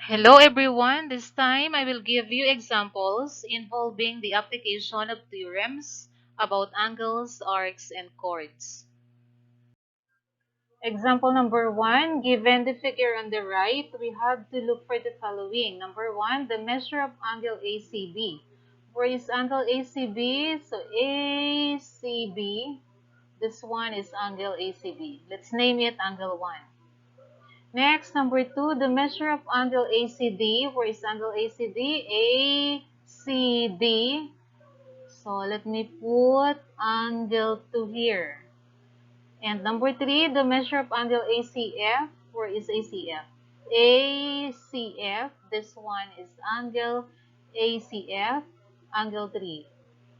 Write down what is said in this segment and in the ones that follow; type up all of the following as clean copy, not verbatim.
Hello everyone, this time I will give you examples involving the application of theorems about angles, arcs, and chords. Example number 1, given the figure on the right, we have to look for the following. Number 1, the measure of angle ACB. Where is angle ACB? So ACB, this one is angle ACB. Let's name it angle 1. Next, number 2, the measure of angle ACD. Where is angle ACD? ACD. So let me put angle 2 here. And number 3, the measure of angle ACF. Where is ACF? ACF. This one is angle ACF, angle 3.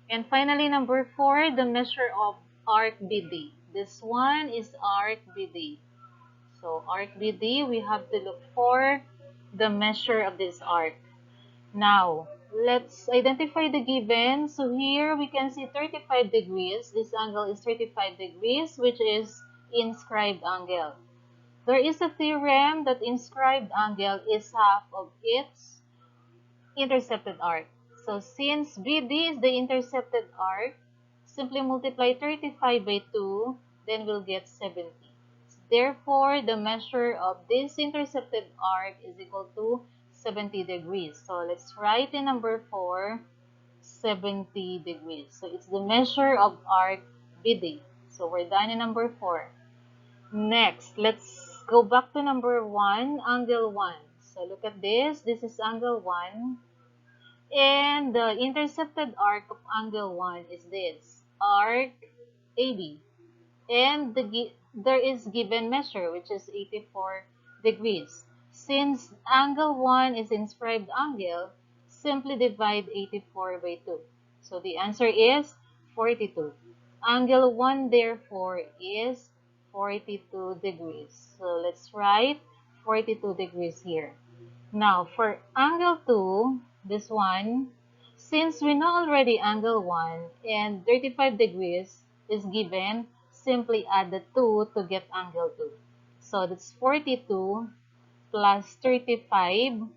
And finally, number 4, the measure of arc BD. This one is arc BD. So arc BD, we have to look for the measure of this arc. Now, let's identify the given. So here we can see 35 degrees. This angle is 35 degrees, which is inscribed angle. There is a theorem that inscribed angle is half of its intercepted arc. So since BD is the intercepted arc, simply multiply 35 by 2, then we'll get 70. Therefore, the measure of this intercepted arc is equal to 70 degrees. So let's write in number 4, 70 degrees. So it's the measure of arc BD. So we're done in number 4. Next, let's go back to number 1, angle 1. So look at this. This is angle 1. And the intercepted arc of angle 1 is this, arc AB. And there is given measure, which is 84 degrees. Since angle 1 is inscribed angle, simply divide 84 by 2. So the answer is 42. Angle 1 therefore is 42 degrees. So let's write 42 degrees here. Now, for angle 2, this one, since we know already angle 1 and 35 degrees is given, simply add the 2 to get angle 2. So that's 42 plus 35.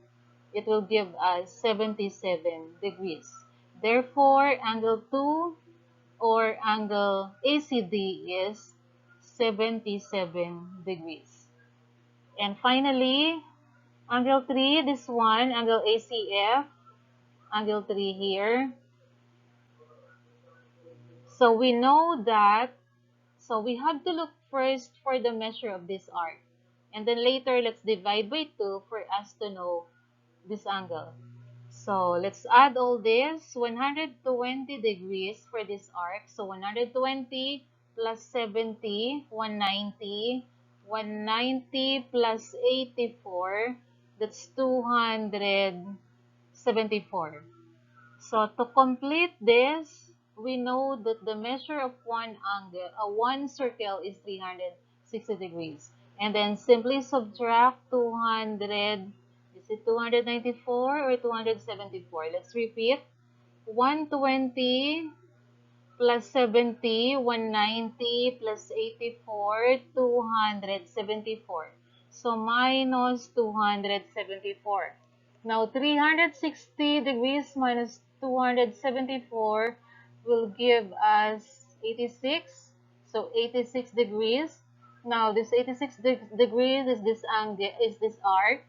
It will give us 77 degrees. Therefore, angle 2 or angle ACD is 77 degrees. And finally, angle 3, this one, angle ACF, angle 3 here. So we know that, so we have to look first for the measure of this arc. And then later, let's divide by 2 for us to know this angle. So let's add all this, 120 degrees for this arc. So 120 plus 70, 190. 190 plus 84, that's 274. So to complete this, we know that the measure of one circle is 360 degrees. And then simply subtract 200, is it 294 or 274? Let's repeat. 120 plus 70, 190 plus 84, 274. So minus 274. Now 360 degrees minus 274 will give us 86. So 86 degrees. Now this 86 degrees is this angle, is this arc.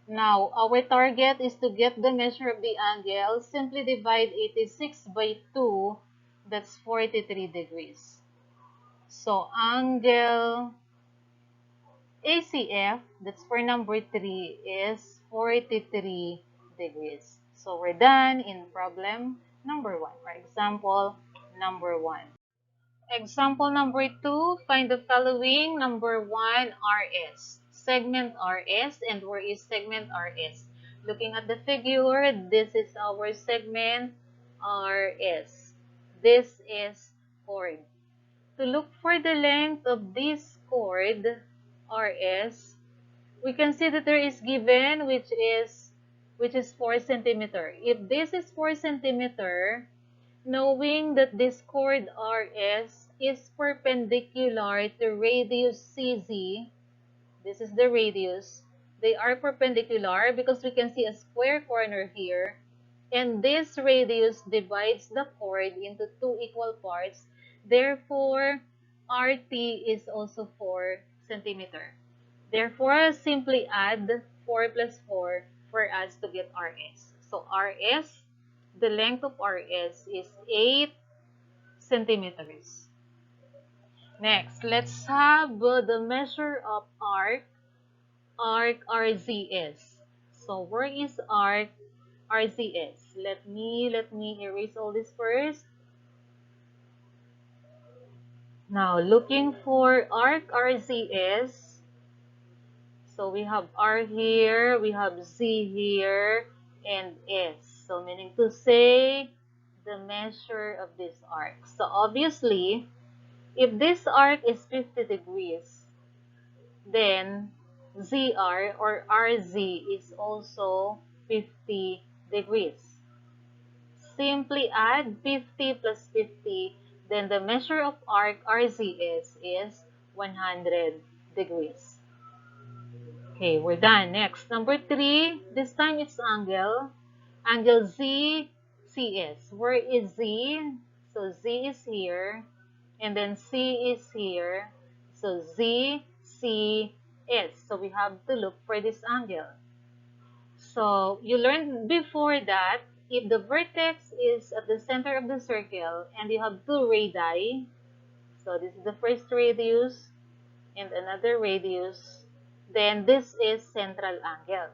Now, our target is to get the measure of the angle. Simply divide 86 by 2. That's 43 degrees. So, angle ACF, that's for number 3, is 43 degrees. So, we're done in problem number 1, or example number 1. Example number 2, find the following. Number 1, RS. Segment RS, and where is segment RS? Looking at the figure, this is our segment RS. This is chord. To look for the length of this chord, RS, we can see that there is given which is 4 centimeter. If this is 4 centimeter, knowing that this chord RS is perpendicular to radius CZ, this is the radius, They are perpendicular because we can see a square corner here. And this radius divides the chord into two equal parts. Therefore, RT is also 4 centimeter. Therefore, simply add 4 plus 4 for us to get RS. So RS, the length of RS is 8 centimeters. Next, let's have the measure of arc RZS. So where is arc RZS? Let me erase all this first. Now looking for arc RZS. So we have R here, we have Z here, and S. So meaning to say the measure of this arc. So obviously, if this arc is 50 degrees, then ZR or RZ is also 50 degrees. Simply add 50 plus 50, then the measure of arc RZS is 100 degrees. Okay, we're done. Next, number 3, this time it's angle. Angle ZCS. Where is Z? So Z is here, and then C is here. So ZCS. So we have to look for this angle. So you learned before that if the vertex is at the center of the circle and you have two radii, so this is the first radius and another radius, then this is central angle.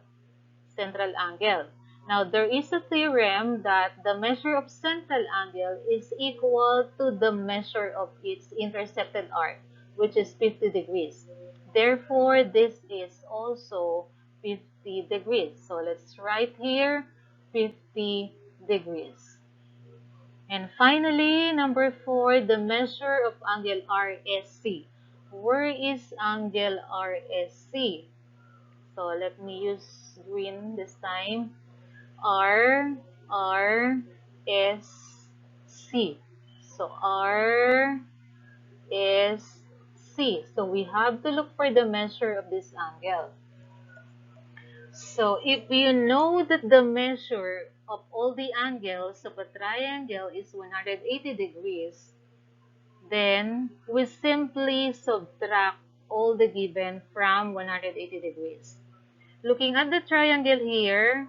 Central angle. Now, there is a theorem that the measure of central angle is equal to the measure of its intercepted arc, which is 50 degrees. Therefore, this is also 50 degrees. So, let's write here 50 degrees. And finally, number 4, the measure of angle RSC. Where is angle RSC? So let me use green this time. R, S, C. So R, S, C. So we have to look for the measure of this angle. So if you know that the measure of all the angles of a triangle is 180 degrees, then we simply subtract all the given from 180 degrees. Looking at the triangle here,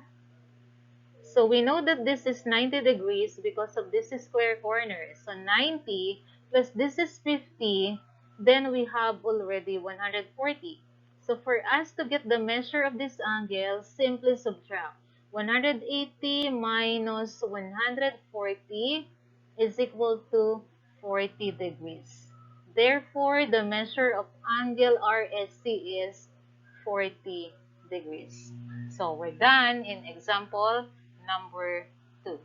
so we know that this is 90 degrees because of this square corner. So 90 plus this is 50, then we have already 140. So for us to get the measure of this angle, simply subtract. 180 minus 140 is equal to 40 degrees. Therefore, the measure of angle RSC is 40 degrees. So we're done in example number 2.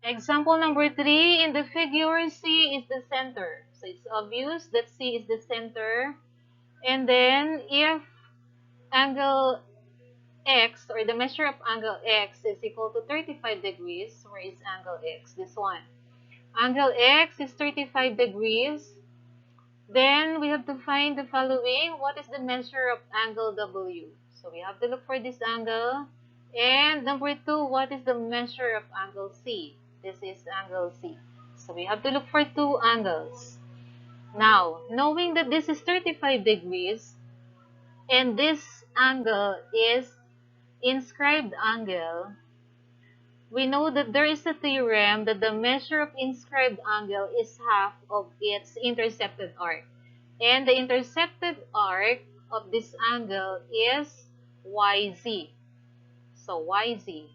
Example number 3, in the figure, C is the center. So it's obvious that C is the center. And then if angle X, or the measure of angle X, is equal to 35 degrees, where is angle X? This one. Angle X is 35 degrees. Then we have to find the following. What is the measure of angle W? So we have to look for this angle. And number 2, what is the measure of angle C? This is angle C. So we have to look for two angles. Now, knowing that this is 35 degrees and this angle is inscribed angle, we know that there is a theorem that the measure of inscribed angle is half of its intercepted arc. And the intercepted arc of this angle is YZ. So YZ.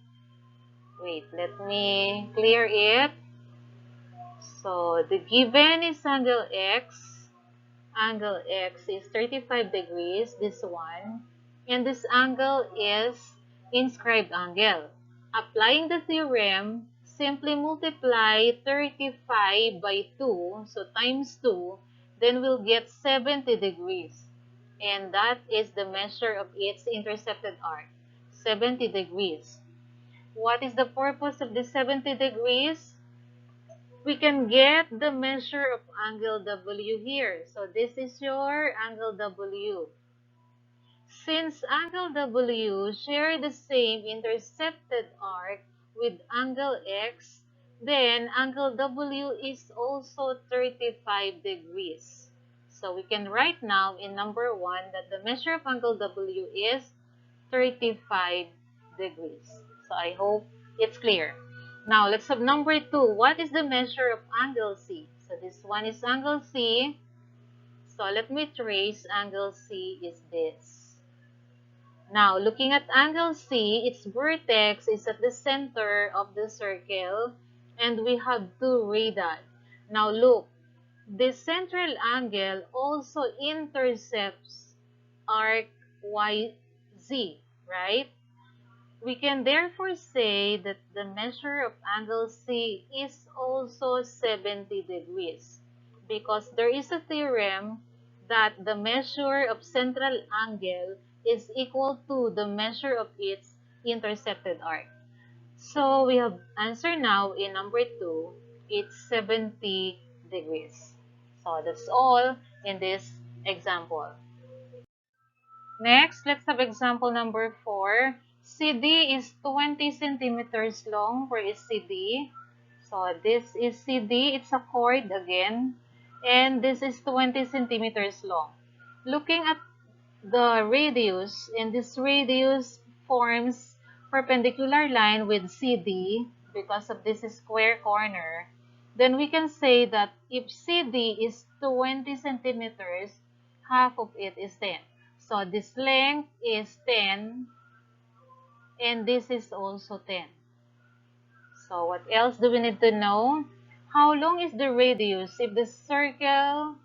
Wait, let me clear it. So the given is angle X. Angle X is 35 degrees, this one. And this angle is inscribed angle. Applying the theorem, simply multiply 35 by 2, so times 2, then we'll get 70 degrees. And that is the measure of its intercepted arc, 70 degrees. What is the purpose of the 70 degrees? We can get the measure of angle W here. So this is your angle W. Since angle W share the same intercepted arc with angle X, then angle W is also 35 degrees. So we can write now in number 1 that the measure of angle W is 35 degrees. So I hope it's clear. Now let's have number 2. What is the measure of angle C? So this one is angle C. So let me trace angle C is this. Now, looking at angle C, its vertex is at the center of the circle, and we have 2 radii. Now, look, this central angle also intercepts arc YZ, right? We can therefore say that the measure of angle C is also 70 degrees because there is a theorem that the measure of central angle is equal to the measure of its intercepted arc. So we have answer now in number 2, it's 70 degrees. So that's all in this example. Next, let's have example number 4. CD is 20 centimeters long. Where is CD? So this is CD. It's a chord again. And this is 20 centimeters long. Looking at the radius, and this radius forms perpendicular line with CD because of this square corner, then we can say that if CD is 20 centimeters, half of it is 10. So this length is 10 and this is also 10. So what else do we need to know? How long is the radius if the circle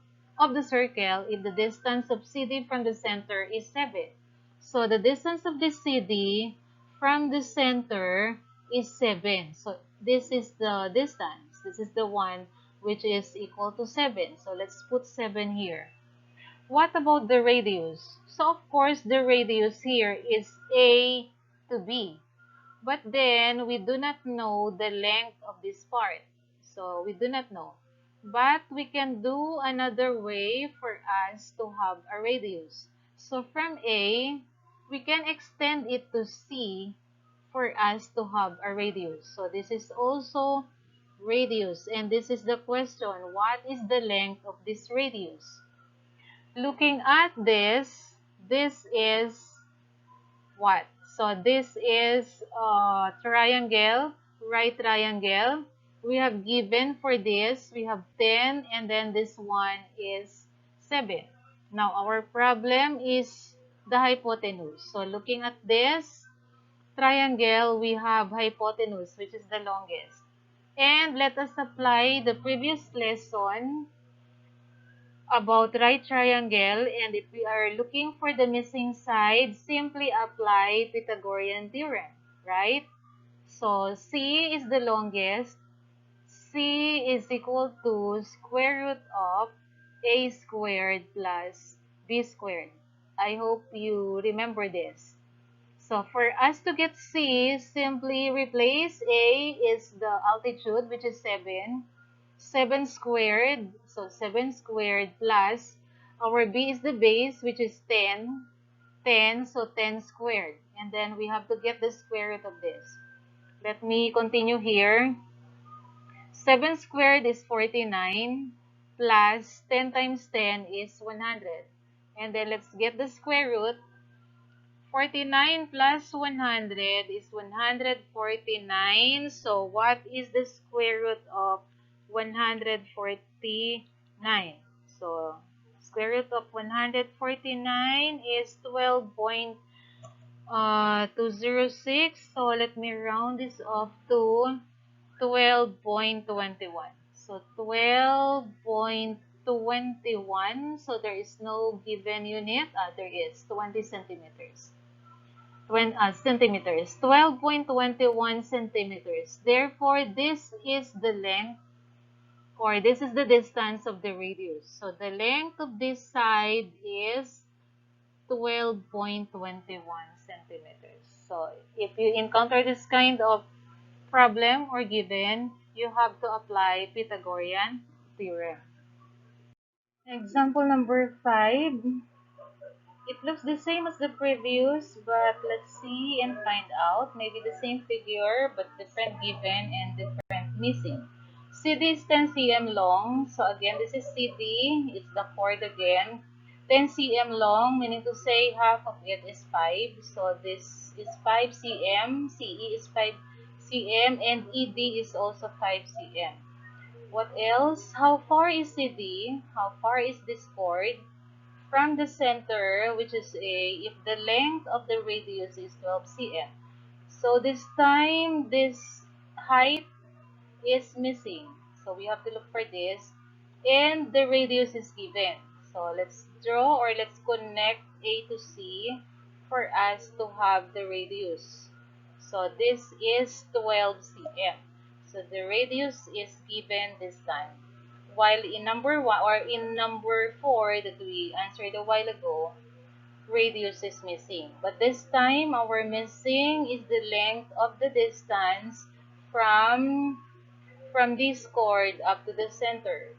if the distance of CD from the center is 7? So the distance of the CD from the center is 7. So this is the distance. This is the one which is equal to 7. So let's put 7 here. What about the radius? So of course the radius here is A to B. But then, we do not know the length of this part. So, we do not know. But we can do another way for us to have a radius. So, from A, we can extend it to C for us to have a radius. So, this is also radius. And this is the question, what is the length of this radius? Looking at this is what? So this is triangle, right triangle. We have given for this, we have 10 and then this one is 7. Now our problem is the hypotenuse. So looking at this triangle, we have hypotenuse which is the longest. And let us apply the previous lesson about right triangle, and if we are looking for the missing side, simply apply Pythagorean theorem, right? So C is the longest. C is equal to square root of A squared plus B squared. I hope you remember this. So for us to get C, simply replace A is the altitude, which is 7. 7 squared, so 7 squared plus our B is the base, which is 10. 10, so 10 squared. And then we have to get the square root of this. Let me continue here. 7 squared is 49 plus 10 times 10 is 100. And then let's get the square root. 49 plus 100 is 149. So what is the square root of 149? So square root of 149 is 12.206. So let me round this off to 12.21. So 12.21. So there is no given unit. There is 20 centimeters. Centimeters, 12.21 centimeters. Therefore, this is the length, or this is the distance of the radius. So, the length of this side is 12.21 centimeters. So, if you encounter this kind of problem or given, you have to apply Pythagorean theorem. Example number 5. It looks the same as the previous, but let's see and find out. Maybe the same figure, but different given and different missing. CD is 10 cm long. So again, this is CD. It's the chord again. 10 cm long, meaning to say half of it is 5. So this is 5 cm. CE is 5 cm. And ED is also 5 cm. What else? How far is CD? How far is this chord? From the center, which is A, if the length of the radius is 12 cm. So this time, this height is missing. So we have to look for this. And the radius is given. So let's draw or let's connect A to C for us to have the radius. So this is 12 cm. So the radius is given this time. While in number 1 or in number 4 that we answered a while ago, radius is missing. But this time, our missing is the length of the distance from this chord up to the center.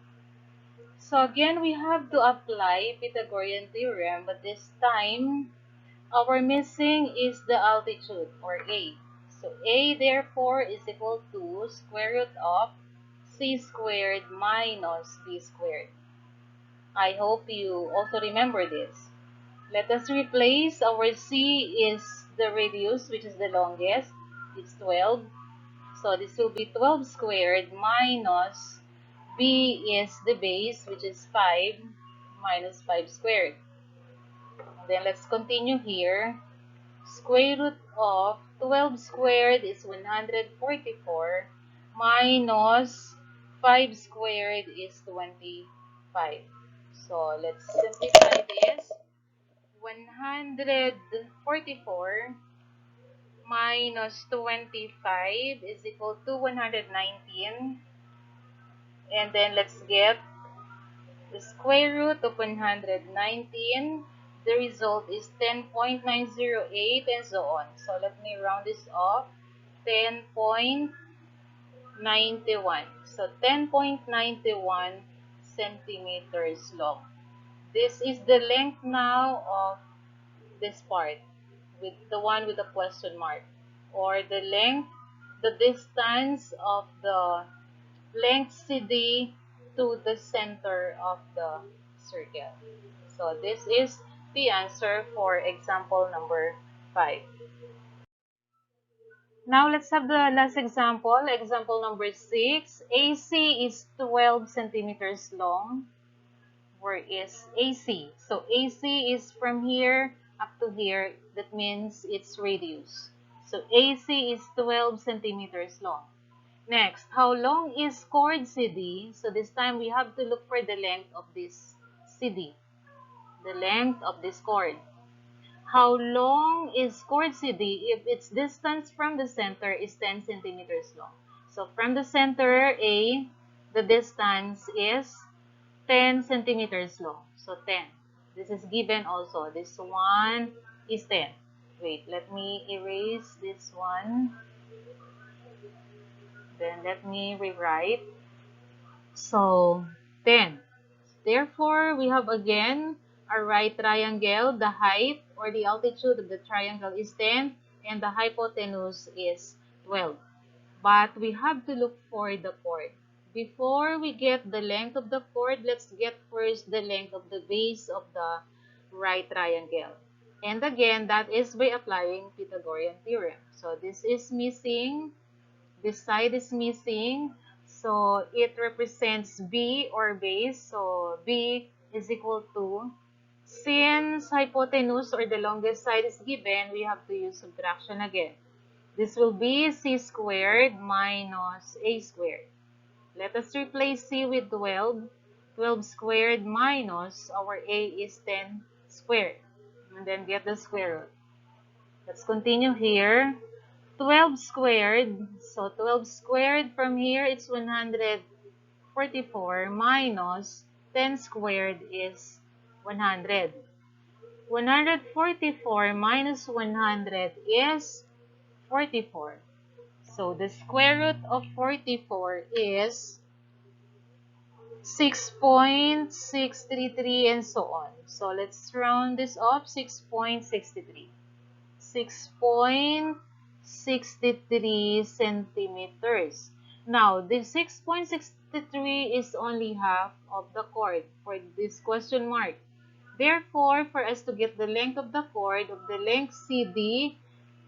So again, we have to apply Pythagorean theorem, but this time, our missing is the altitude, or A. So A therefore is equal to square root of C squared minus B squared. I hope you also remember this. Let us replace our C is the radius, which is the longest. It's 12. So this will be 12 squared minus B is the base, which is 5 minus 5 squared. And then let's continue here. Square root of 12 squared is 144 minus 5 squared is 25. So let's simplify this. 144 minus 25 is equal to 119. And then let's get the square root of 119. The result is 10.908 and so on. So let me round this off. 10.91. So 10.91 centimeters long. This is the length now of this part, with the one with the question mark, or the length, the distance of the length CD to the center of the circle. So this is the answer for example number 5. Now let's have the last example. Example number 6. AC is 12 centimeters long. Where is AC? So AC is from here up to here. That means its radius. So AC is 12 centimeters long. Next, how long is chord CD? So this time we have to look for the length of this CD. The length of this chord. How long is chord CD if its distance from the center is 10 centimeters long? So from the center A, the distance is 10 centimeters long. So 10. This is given also. This one is 10. Wait, let me erase this one. Then let me rewrite. So 10. Therefore, we have again a right triangle. The height or the altitude of the triangle is 10 and the hypotenuse is 12. But we have to look for the chord. Before we get the length of the chord, let's get first the length of the base of the right triangle. And again, that is by applying Pythagorean theorem. So this is missing. This side is missing. So it represents B or base. So B is equal to, since hypotenuse or the longest side is given, we have to use subtraction again. This will be C squared minus A squared. Let us replace C with 12. 12 squared minus our A is 10 squared. And then get the square root. Let's continue here. 12 squared. So 12 squared from here, it's 144 minus 10 squared is 100. 144 minus 100 is 44. So the square root of 44 is 6.633 and so on. So let's round this up, 6.63. 6.63 centimeters. Now, the 6.63 is only half of the chord for this question mark. Therefore, for us to get the length of the chord of the length CD,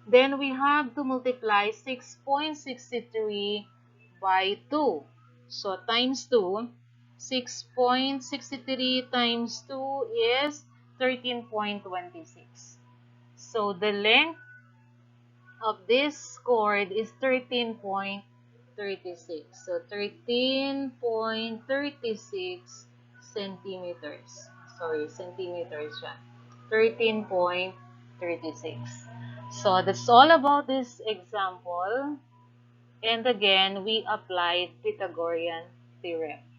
then we have to multiply 6.63 by 2. So, times 2. 6.63 times 2 is 13.26. So, the length of this chord is 13.36. So, 13.36 centimeters. Sorry, centimeters siya. 13.36. So, that's all about this example. And again, we applied Pythagorean theorem.